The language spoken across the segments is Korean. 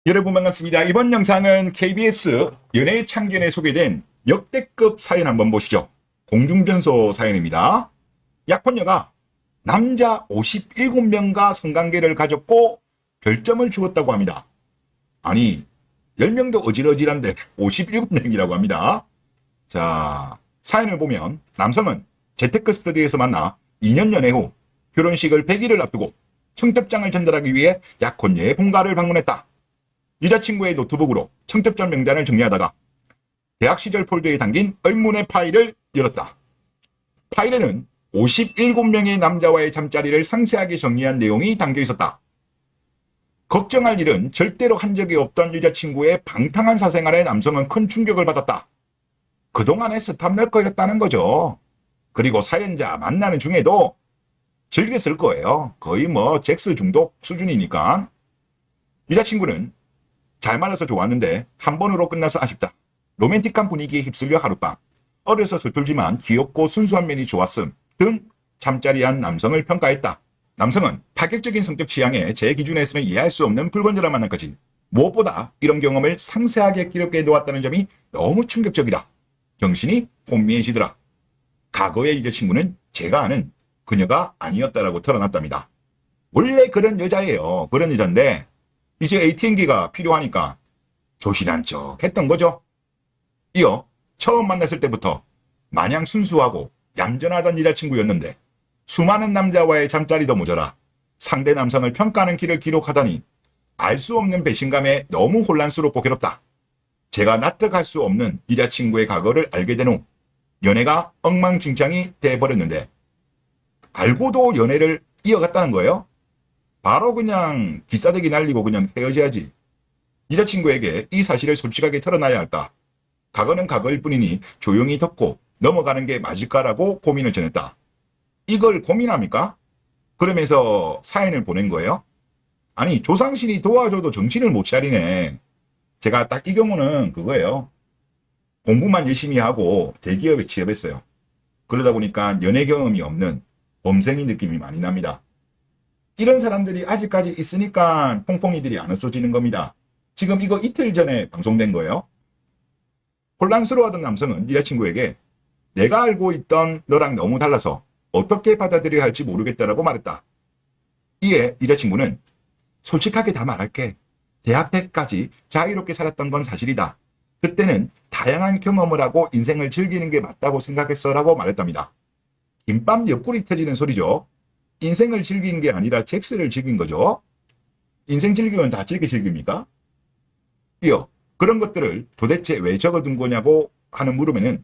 여러분 반갑습니다. 이번 영상은 KBS 연예 창견에 소개된 역대급 사연 한번 보시죠. 공중전소 사연입니다. 약혼녀가 남자 57명과 성관계를 가졌고 별점을 주었다고 합니다. 아니 10명도 어질어질한데 57명이라고 합니다. 자, 사연을 보면 남성은 재테크 스터디에서 만나 2년 연애 후 결혼식을 100일을 앞두고 청첩장을 전달하기 위해 약혼녀의 본가를 방문했다. 여자친구의 노트북으로 청첩장 명단을 정리하다가 대학 시절 폴더에 담긴 의문의 파일을 열었다. 파일에는 57명의 남자와의 잠자리를 상세하게 정리한 내용이 담겨 있었다. 걱정할 일은 절대로 한 적이 없던 여자친구의 방탕한 사생활에 남성은 큰 충격을 받았다. 그동안의 스탑 거였다는 거죠. 그리고 사연자 만나는 중에도 즐겼을 거예요. 거의 뭐 잭스 중독 수준이니까. 여자친구는 잘 말아서 좋았는데 한 번으로 끝나서 아쉽다. 로맨틱한 분위기에 휩쓸려 하룻밤. 어려서 서툴지만 귀엽고 순수한 면이 좋았음 등 잠자리한 남성을 평가했다. 남성은 파격적인 성적 취향에 제 기준에서는 이해할 수 없는 불건전한 만남까지 무엇보다 이런 경험을 상세하게 기록해 놓았다는 점이 너무 충격적이다. 정신이 혼미해지더라. 과거의 여자친구는 제가 아는 그녀가 아니었다라고 털어놨답니다. 원래 그런 여자예요. 그런 여잔데 이제 ATM기가 필요하니까 조신한 척 했던 거죠. 이어 처음 만났을 때부터 마냥 순수하고 얌전하던 여자친구였는데 수많은 남자와의 잠자리도 모자라 상대 남성을 평가하는 길을 기록하다니 알 수 없는 배신감에 너무 혼란스럽고 괴롭다. 제가 납득할 수 없는 여자친구의 과거를 알게 된 후 연애가 엉망진창이 돼버렸는데 알고도 연애를 이어갔다는 거예요? 바로 그냥 기싸대기 날리고 그냥 헤어져야지. 여자친구에게 이 사실을 솔직하게 털어놔야 할까? 과거는 과거일 뿐이니 조용히 덮고 넘어가는 게 맞을까라고 고민을 전했다. 이걸 고민합니까? 그러면서 사연을 보낸 거예요? 아니 조상신이 도와줘도 정신을 못 차리네. 제가 딱 이 경우는 그거예요. 공부만 열심히 하고 대기업에 취업했어요. 그러다 보니까 연애 경험이 없는 범생이 느낌이 많이 납니다. 이런 사람들이 아직까지 있으니까 퐁퐁이들이 안 없어지는 겁니다. 지금 이거 이틀 전에 방송된 거예요. 혼란스러워하던 남성은 여자친구에게 내가 알고 있던 너랑 너무 달라서 어떻게 받아들여야 할지 모르겠다라고 말했다. 이에 여자친구는 솔직하게 다 말할게. 대학 때까지 자유롭게 살았던 건 사실이다. 그때는 다양한 경험을 하고 인생을 즐기는 게 맞다고 생각했어 라고 말했답니다. 김밥 옆구리 터지는 소리죠. 인생을 즐긴 게 아니라 잭스를 즐긴 거죠. 인생 즐기면 다 즐깁니까? 이어 그런 것들을 도대체 왜 적어둔 거냐고 하는 물음에는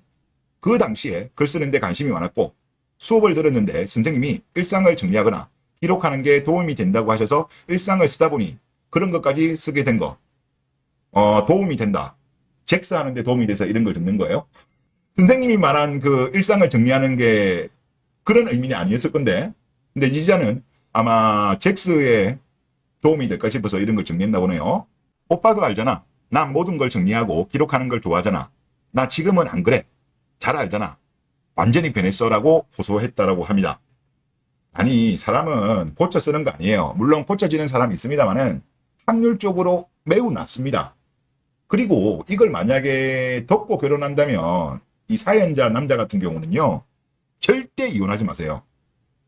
그 당시에 글 쓰는 데 관심이 많았고 수업을 들었는데 선생님이 일상을 정리하거나 기록하는 게 도움이 된다고 하셔서 일상을 쓰다 보니 그런 것까지 쓰게 된 거. 도움이 된다. 잭스 하는데 도움이 돼서 이런 걸 듣는 거예요. 선생님이 말한 그 일상을 정리하는 게 그런 의미는 아니었을 건데 근데 이 기자는 아마 잭스에 도움이 될까 싶어서 이런 걸 정리했나 보네요. 오빠도 알잖아. 난 모든 걸 정리하고 기록하는 걸 좋아하잖아. 나 지금은 안 그래. 잘 알잖아. 완전히 변했어 라고 호소했다라고 합니다. 아니 사람은 고쳐 쓰는 거 아니에요. 물론 고쳐지는 사람이 있습니다만은 확률적으로 매우 낮습니다. 그리고 이걸 만약에 덮고 결혼한다면 이 사연자 남자 같은 경우는요. 절대 이혼하지 마세요.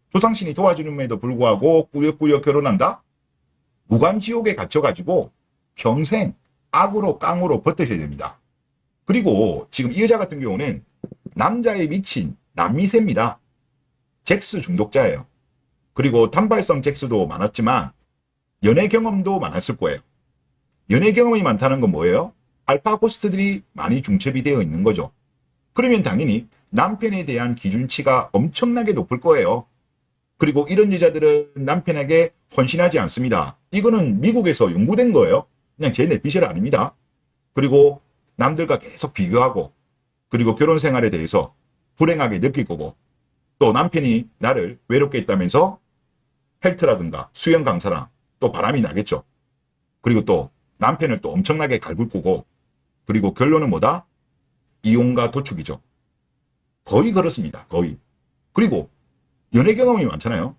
조상신이 도와주는에도 불구하고 꾸역꾸역 결혼한다? 무간지옥에 갇혀가지고 평생 악으로 깡으로 버티셔야 됩니다. 그리고 지금 이 여자 같은 경우는 남자에 미친 남미세입니다. 잭스 중독자예요. 그리고 단발성 잭스도 많았지만 연애 경험도 많았을 거예요. 연애 경험이 많다는 건 뭐예요? 알파 호스트들이 많이 중첩이 되어 있는 거죠. 그러면 당연히 남편에 대한 기준치가 엄청나게 높을 거예요. 그리고 이런 여자들은 남편에게 헌신하지 않습니다. 이거는 미국에서 연구된 거예요. 그냥 제 내피셜 아닙니다. 그리고 남들과 계속 비교하고 그리고 결혼 생활에 대해서 불행하게 느낄 거고 또 남편이 나를 외롭게 했다면서 헬트라든가 수영 강사랑 또 바람이 나겠죠. 그리고 또 남편을 또 엄청나게 갈굴 거고 그리고 결론은 뭐다? 이혼과 도축이죠. 거의 그렇습니다. 거의. 그리고 연애 경험이 많잖아요.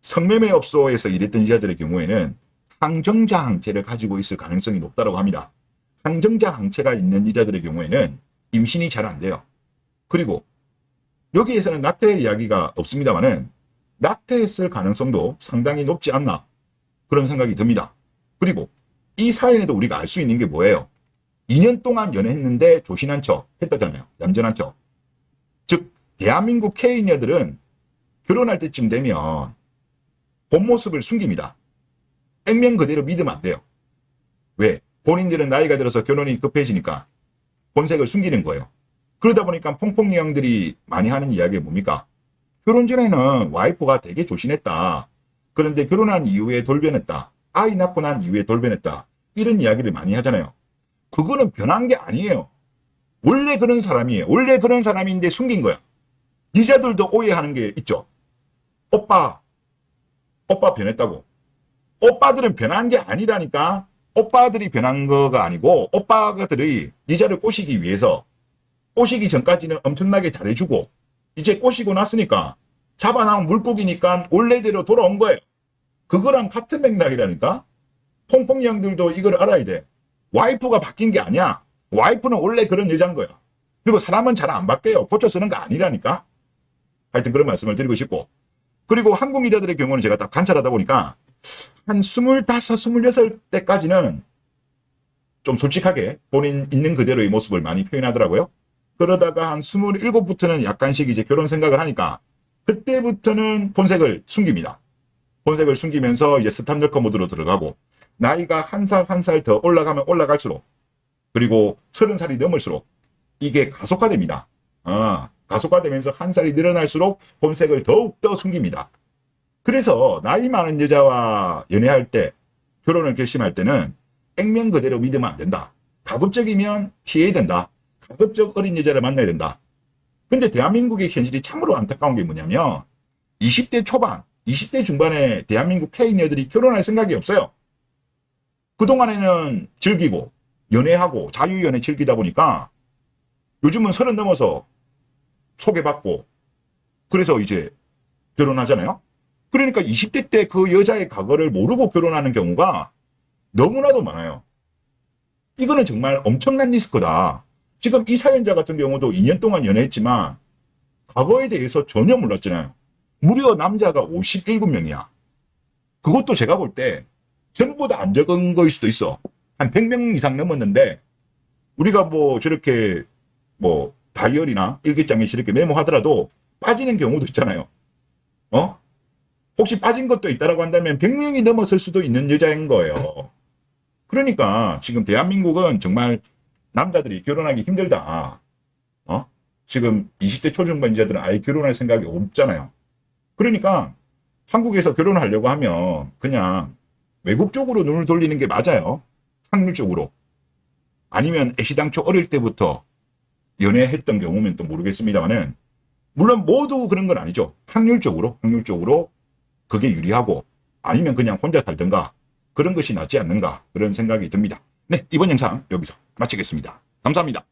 성매매업소에서 일했던 여자들의 경우에는 항정자 항체를 가지고 있을 가능성이 높다고 합니다. 항정자 항체가 있는 여자들의 경우에는 임신이 잘 안 돼요. 그리고 여기에서는 낙태 이야기가 없습니다만은 낙태했을 가능성도 상당히 높지 않나 그런 생각이 듭니다. 그리고 이 사연에도 우리가 알 수 있는 게 뭐예요? 2년 동안 연애했는데 조신한 척 했다잖아요. 얌전한 척. 즉 대한민국 K녀들은 결혼할 때쯤 되면 본 모습을 숨깁니다. 액면 그대로 믿으면 안 돼요. 왜? 본인들은 나이가 들어서 결혼이 급해지니까 본색을 숨기는 거예요. 그러다 보니까 퐁퐁이형들이 많이 하는 이야기가 뭡니까? 결혼 전에는 와이프가 되게 조신했다. 그런데 결혼한 이후에 돌변했다. 아이 낳고 난 이후에 돌변했다. 이런 이야기를 많이 하잖아요. 그거는 변한 게 아니에요. 원래 그런 사람이에요. 원래 그런 사람인데 숨긴 거야. 여자들도 오해하는 게 있죠. 오빠 변했다고. 오빠들은 변한 게 아니라니까. 오빠들이 변한 거가 아니고 오빠들이 여자를 꼬시기 위해서 꼬시기 전까지는 엄청나게 잘해주고 이제 꼬시고 났으니까 잡아나온 물고기니까 원래대로 돌아온 거예요. 그거랑 같은 맥락이라니까. 퐁퐁이 형들도 이걸 알아야 돼. 와이프가 바뀐 게 아니야. 와이프는 원래 그런 여자인 거야. 그리고 사람은 잘 안 바뀌어요. 고쳐 쓰는 거 아니라니까. 하여튼 그런 말씀을 드리고 싶고. 그리고 한국 여자들의 경우는 제가 딱 관찰하다 보니까 한 25, 26때까지는 좀 솔직하게 본인 있는 그대로의 모습을 많이 표현하더라고요. 그러다가 한 27부터는 약간씩 이제 결혼 생각을 하니까 그때부터는 본색을 숨깁니다. 본색을 숨기면서 이제 스탑널커 모드로 들어가고 나이가 한 살 한 살 더 올라가면 올라갈수록 그리고 30살이 넘을수록 이게 가속화됩니다. 가속화되면서 한 살이 늘어날수록 본색을 더욱더 숨깁니다. 그래서 나이 많은 여자와 연애할 때 결혼을 결심할 때는 액면 그대로 믿으면 안 된다. 가급적이면 피해야 된다. 가급적 어린 여자를 만나야 된다. 근데 대한민국의 현실이 참으로 안타까운 게 뭐냐면 20대 초반, 20대 중반에 대한민국 K녀들이 결혼할 생각이 없어요. 그동안에는 즐기고 연애하고 자유연애 즐기다 보니까 요즘은 30 넘어서 소개받고 그래서 이제 결혼하잖아요. 그러니까 20대 때 그 여자의 과거를 모르고 결혼하는 경우가 너무나도 많아요. 이거는 정말 엄청난 리스크다. 지금 이 사연자 같은 경우도 2년 동안 연애했지만 과거에 대해서 전혀 몰랐잖아요. 무려 남자가 57명이야. 그것도 제가 볼 때 전부 다 안 적은 거일 수도 있어. 한 100명 이상 넘었는데 우리가 뭐 저렇게 뭐 다이어리나 일기장에 저렇게 메모하더라도 빠지는 경우도 있잖아요. 혹시 빠진 것도 있다라고 한다면 100명이 넘었을 수도 있는 여자인 거예요. 그러니까 지금 대한민국은 정말 남자들이 결혼하기 힘들다. 지금 20대 초중반 여자들은 아예 결혼할 생각이 없잖아요. 그러니까 한국에서 결혼하려고 하면 그냥 외국 쪽으로 눈을 돌리는 게 맞아요. 확률적으로. 아니면 애시당초 어릴 때부터 연애했던 경우면 또 모르겠습니다만은 물론 모두 그런 건 아니죠. 확률적으로 그게 유리하고 아니면 그냥 혼자 살든가 그런 것이 낫지 않는가 그런 생각이 듭니다. 네, 이번 영상 여기서 마치겠습니다. 감사합니다.